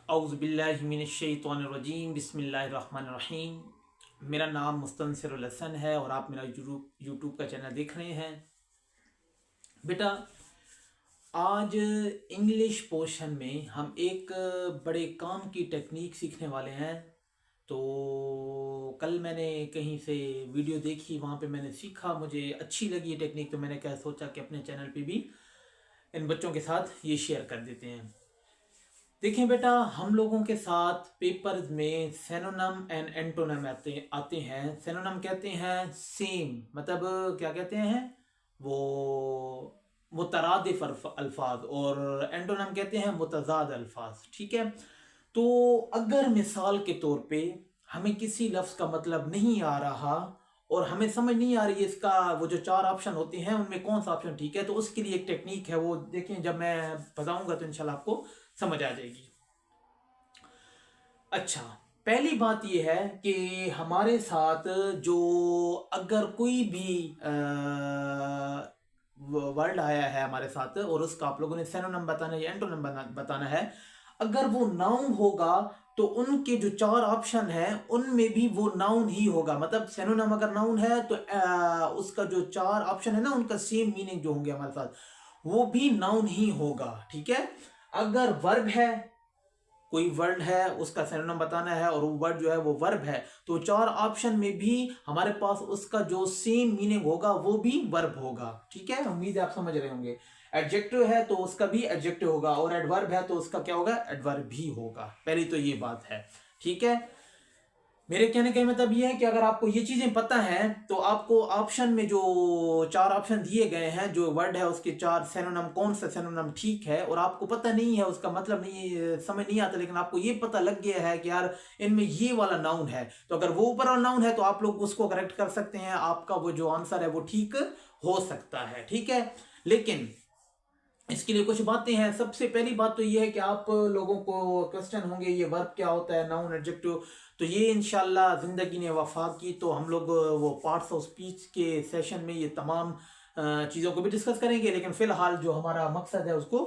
औज़ुबिल्लाहिमिनश्शैतानिर्रजीम बिस्मिल्लाहिर्रहमानिर्रहीम। मेरा नाम मुस्तनसिरुल हसन है और आप मेरा यूट्यूब का चैनल देख रहे हैं। बेटा, आज इंग्लिश पोर्शन में हम एक बड़े काम की टेक्निक सीखने वाले हैं। तो कल मैंने कहीं से वीडियो देखी, वहाँ पे मैंने सीखा, मुझे अच्छी लगी ये टेक्निक, तो मैंने क्या सोचा कि अपने चैनल पे भी इन बच्चों के साथ ये शेयर कर देते हैं। देखें बेटा, हम लोगों के साथ पेपर्स में सिनोनिम एंड एंटोनिम आते हैं। सिनोनिम कहते हैं सेम, मतलब क्या कहते हैं, वो मुतरादिफ अल्फाज, और एंटोनिम कहते हैं मुतजाद अल्फाज। ठीक है, तो अगर मिसाल के तौर पे हमें किसी लफ्ज़ का मतलब नहीं आ रहा और हमें समझ नहीं आ रही है इसका, वो जो 4 ऑप्शन होते हैं उनमें कौन सा ऑप्शन ठीक है, तो उसके लिए एक टेक्निक है, वो देखें, जब मैं बताऊंगा तो इंशाल्लाह आपको समझ आ जाएगी। अच्छा, पहली बात यह है कि हमारे साथ जो अगर कोई भी वर्ड आया है हमारे साथ और उसका आप लोगों ने सिनोनिम बताना है या एंटोनिम बताना है, अगर वो नाउन होगा तो उनके जो 4 ऑप्शन हैं उनमें भी वो नाउन ही होगा। मतलब सिनोनिम अगर नाउन है तो उसका जो 4 ऑप्शन है ना, उनका सेम मीनिंग जो होंगे हमारे साथ, वो भी नाउन ही होगा। ठीक है, अगर वर्ब है, कोई वर्ड है उसका सिनोनिम बताना है और वो वर्ड जो है वो वर्ब है, तो 4 ऑप्शन में भी हमारे पास उसका जो सेम मीनिंग होगा वो भी वर्ब होगा। ठीक है, उम्मीद है आप समझ रहे होंगे। एडजेक्टिव है तो उसका भी एडजेक्टिव होगा, और एडवर्ब है तो उसका क्या होगा, एडवर्ब भी होगा। पहली तो ये बात है। ठीक है, मेरे कहने का मतलब ये है कि अगर आपको ये चीजें पता हैं तो आपको ऑप्शन में जो 4 ऑप्शन दिए गए हैं, जो वर्ड है उसके 4 सिनोनिम, कौन सा सिनोनिम ठीक है, और आपको पता नहीं है, उसका मतलब नहीं समझ नहीं आता, लेकिन आपको ये पता लग गया है कि यार इनमें ये वाला नाउन है, तो अगर वो ऊपर वाला नाउन है तो आप लोग उसको करेक्ट कर सकते हैं, आपका वो जो आंसर है वो ठीक हो सकता है। ठीक है, लेकिन इसके लिए कुछ बातें हैं। सबसे पहली बात तो ये है कि आप लोगों को क्वेश्चन होंगे ये वर्ब क्या होता है, नाउन, एडजेक्टिव, तो ये इंशाल्लाह जिंदगी ने वफा की तो हम लोग वो पार्ट्स ऑफ स्पीच के सेशन में ये तमाम चीज़ों को भी डिस्कस करेंगे, लेकिन फिलहाल जो हमारा मकसद है उसको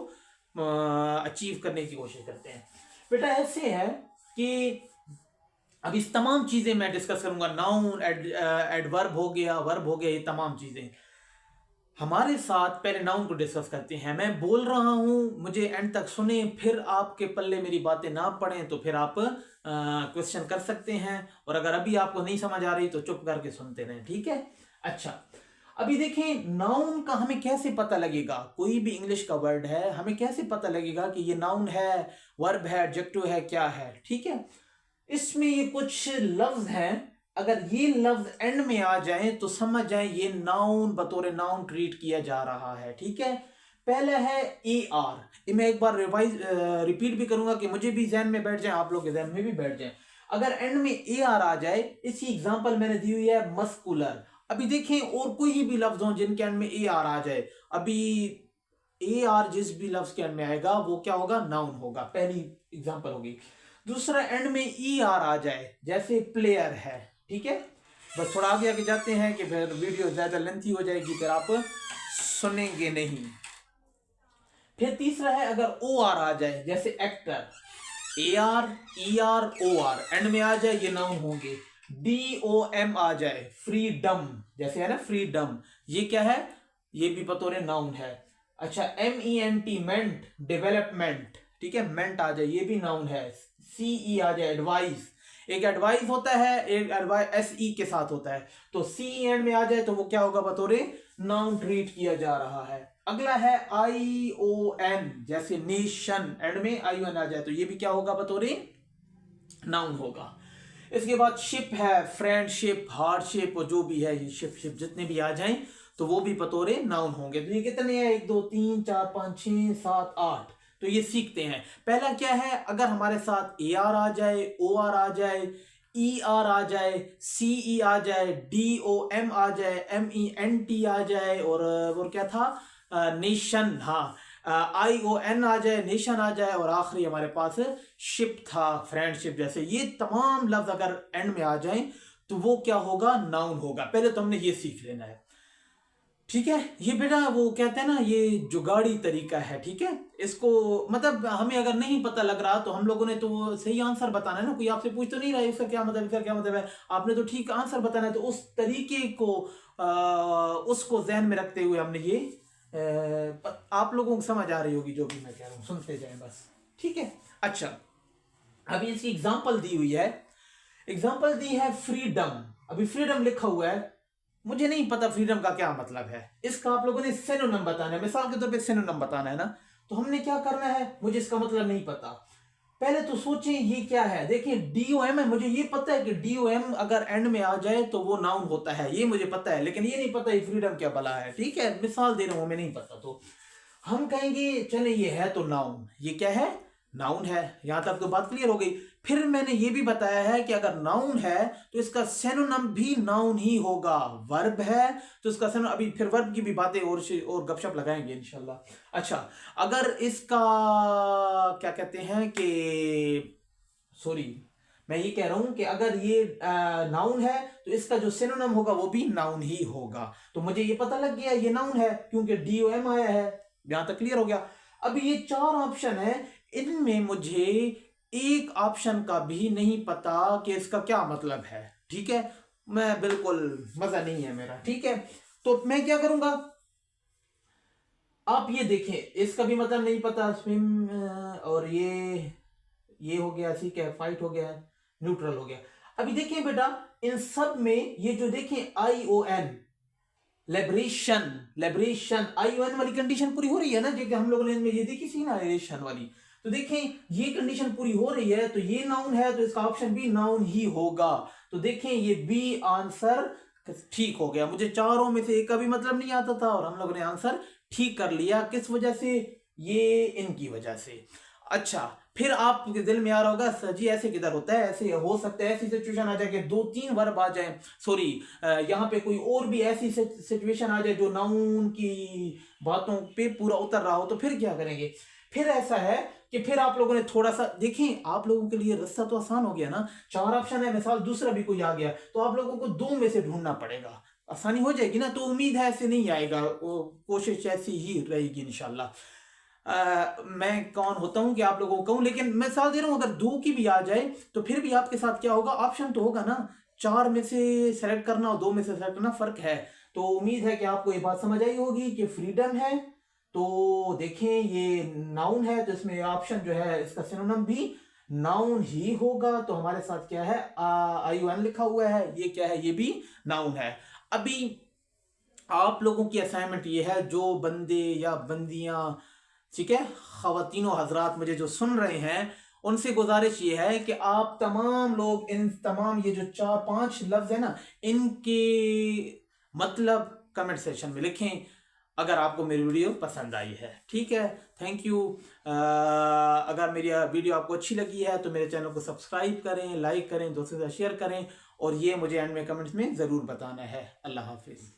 अचीव करने की कोशिश करते हैं। बेटा ऐसे है कि अब इस तमाम चीज़ें मैं डिस्कस करूंगा, नाउन, एडवर्ब हो गया, वर्ब हो गया, ये तमाम चीज़ें हमारे साथ। पहले नाउन को डिस्कस करते हैं। मैं बोल रहा हूं, मुझे एंड तक सुने, फिर आपके पल्ले मेरी बातें ना पड़ें तो फिर आप क्वेश्चन कर सकते हैं, और अगर अभी आपको नहीं समझ आ रही तो चुप करके सुनते रहें। ठीक है, अच्छा, अभी देखें नाउन का हमें कैसे पता लगेगा। कोई भी इंग्लिश का वर्ड है, हमें कैसे पता लगेगा कि ये नाउन है, वर्ब है, एडजेक्टिव है, क्या है। ठीक है, इसमें ये कुछ लफ्ज हैं, अगर ये लफ्ज एंड में आ जाए तो समझ जाए ये नाउन, बतौर नाउन ट्रीट किया जा रहा है। ठीक है, पहला है ए आर। मैं एक बार रिपीट भी करूंगा कि मुझे भी जहन में बैठ जाए, आप लोग के जहन में भी बैठ जाए। अगर एंड में ए आर आ जाए, इसी एग्जांपल मैंने दी हुई है मस्कुलर। अभी देखें और कोई भी लफ्ज हो जिनके एंड में ए आर आ जाए, अभी ए आर जिस भी लफ्ज के एंड में आएगा वो क्या होगा, नाउन होगा। पहली एग्जांपल होगी। दूसरा, एंड में ई आर आ जाए, जैसे प्लेयर है। ठीक है, बस थोड़ा आगे आगे जाते हैं कि फिर वीडियो ज्यादा लेंथी हो जाएगी, फिर आप सुनेंगे नहीं। फिर तीसरा है अगर ओ आर आ जाए, जैसे actor, A R E R O R end में आ जाए, ये नाउन होंगे। डी ओ एम आ जाए, फ्रीडम, जैसे है ना फ्रीडम, ये क्या है, ये भी बतौर नाउन है। अच्छा, एम ई एन टी, मेंट, डेवलपमेंट। ठीक है, मेंट आ जाए, ये भी नाउन है। सी ई आ जाए, एडवाइस, एक एडवाइस होता है, एक एडवाइस एस ई के साथ होता है, तो सी एंड में आ जाए तो वो क्या होगा, बतौर नाउन ट्रीट किया जा रहा है। अगला है आई ओ एन, जैसे नेशन, एंड में आई ओ एन आ जाए तो ये भी क्या होगा, बतौर नाउन होगा। इसके बाद शिप है, फ्रेंडशिप, हार्डशिप, और जो भी है ये शिप जितने भी आ जाएं तो वो भी बतौर नाउन होंगे। तो ये कितने हैं, 1 2 3 4 5 6 7 8, तो ये सीखते हैं। पहला क्या है, अगर हमारे साथ ए आर आ जाए, ओ आर आ जाए, ई आर आ जाए, सी ई आ जाए, डी ओ एम आ जाए, एम ई एन टी आ जाए, और क्या था, नेशन, हाँ, आई ओ एन आ जाए, नेशन आ जाए, और आखिरी हमारे पास शिप था, फ्रेंडशिप, जैसे ये तमाम लफ्ज अगर एंड में आ जाए तो वो क्या होगा, नाउन होगा। पहले तो हमने ये सीख लेना है। ठीक है। ये बेटा वो कहते हैं ना, ये जुगाड़ी तरीका है, ठीक है। इसको मतलब हमें अगर नहीं पता लग रहा तो हम लोगों ने तो वो सही आंसर बताना है ना, कोई आपसे पूछ तो नहीं रहा है इसका क्या मतलब, इसका क्या मतलब है, आपने तो ठीक आंसर बताना है। तो उस तरीके को उसको जहन में रखते हुए हमने ये आप लोगों को समझ आ रही होगी जो भी मैं कह रहा हूँ, सुनते जाएं बस, ठीक है। अच्छा, अभी इसकी एग्जाम्पल दी हुई है, एग्जाम्पल दी है फ्रीडम। अभी फ्रीडम लिखा हुआ है, मुझे नहीं पता फ्रीडम का क्या मतलब है, इसका आप लोगों ने सिनोनिम बताना है, मिसाल के तौर पे सिनोनिम बताना है ना। तो हमने क्या करना है, मुझे इसका मतलब नहीं पता, पहले तो सोचें ये क्या है। देखिए डीओएम है, मुझे ये पता है कि डीओएम अगर एंड में आ जाए तो वो नाउन होता है, ये मुझे पता है, लेकिन ये नहीं पता ये फ्रीडम क्या भला है, ठीक है। मिसाल दे रहा हूं, हमें नहीं पता तो हम कहेंगे चले ये है तो नाउन, ये क्या है, नाउन है। यहां तक तो बात क्लियर हो गई। फिर मैंने ये भी बताया है कि अगर नाउन है तो इसका सिनोनिम भी नाउन ही होगा। वर्ब है तो इसका सिनोनिम, अभी फिर वर्ब की भी बातें और गपशप लगाएंगे इंशाल्लाह। अच्छा, अगर इसका क्या कहते हैं कि, सॉरी, मैं ये कह रहा हूं कि अगर ये नाउन है तो इसका जो सिनोनिम होगा वो भी नाउन ही होगा। तो मुझे ये पता लग गया ये नाउन है क्योंकि डीओएम आया है। यहां तक क्लियर हो गया। अब ये 4 ऑप्शन है, इनमें मुझे एक ऑप्शन का भी नहीं पता कि इसका क्या मतलब है, ठीक है। मैं बिल्कुल मजा नहीं है मेरा, ठीक है। तो मैं क्या करूंगा, आप ये देखें, इसका भी मतलब नहीं पता, स्विम, और ये हो गया, ठीक है, फाइट हो गया, न्यूट्रल हो गया। अभी देखें बेटा, इन सब में ये जो देखें ION, लेबरेशन, लेबरेशन, ION वाली कंडीशन पूरी हो रही है ना, जो हम लोगों ने इनमें ये देखी थी ना लेबरेशन वाली। तो देखें ये कंडीशन पूरी हो रही है तो ये नाउन है तो इसका ऑप्शन भी नाउन ही होगा। तो देखें ये बी आंसर ठीक हो गया। मुझे चारों में से एक का भी मतलब नहीं आता था और हम लोगों ने आंसर ठीक कर लिया। किस वजह से, ये इनकी वजह से। अच्छा, फिर आपके दिल में आ रहा होगा सर जी ऐसे किधर होता है, ऐसे हो सकता है, ऐसी सिचुएशन आ जाए कि 2-3 वर्ब आ जाए, सॉरी यहाँ पे कोई और भी ऐसी सिचुएशन आ जाए जो नाउन की बातों पे पूरा उतर रहा हो, तो फिर क्या करेंगे। फिर ऐसा है कि फिर आप लोगों ने थोड़ा सा देखें, आप लोगों के लिए रास्ता तो आसान हो गया ना, 4 ऑप्शन है, मिसाल दूसरा भी कोई आ गया तो आप लोगों को 2 में से ढूंढना पड़ेगा, आसानी हो जाएगी ना। तो उम्मीद है ऐसे नहीं आएगा, वो कोशिश ऐसी ही रहेगी इंशाल्लाह। मैं कौन होता हूं कि आप लोगों को कहूं, लेकिन मैं साथ दे रहा हूं अगर 2 की भी आ जाए तो फिर भी आपके साथ क्या होगा, ऑप्शन तो होगा ना, 4 में से सेलेक्ट करना और 2 में से सेलेक्ट करना फर्क है। तो उम्मीद है कि आपको ये बात समझ आई होगी कि फ्रीडम है तो देखें ये नाउन है तो इसमें ऑप्शन जो है इसका सिनोनिम भी नाउन ही होगा। तो हमारे साथ क्या है, ION लिखा हुआ है, ये क्या है, ये भी नाउन है। अभी आप लोगों की असाइनमेंट ये है, जो बंदे या बंदियां, ठीक है, खवातीनो हजरात मुझे जो सुन रहे हैं, उनसे गुजारिश ये है कि आप तमाम लोग इन तमाम ये जो 4-5 लफ्ज है ना, इनके मतलब कमेंट सेक्शन में लिखें अगर आपको मेरी वीडियो पसंद आई है, ठीक है। Thank you. अगर मेरी वीडियो आपको अच्छी लगी है तो मेरे चैनल को सब्सक्राइब करें, लाइक करें, दोस्तों से शेयर करें और ये मुझे एंड में कमेंट्स में ज़रूर बताना है। अल्लाह हाफिज़।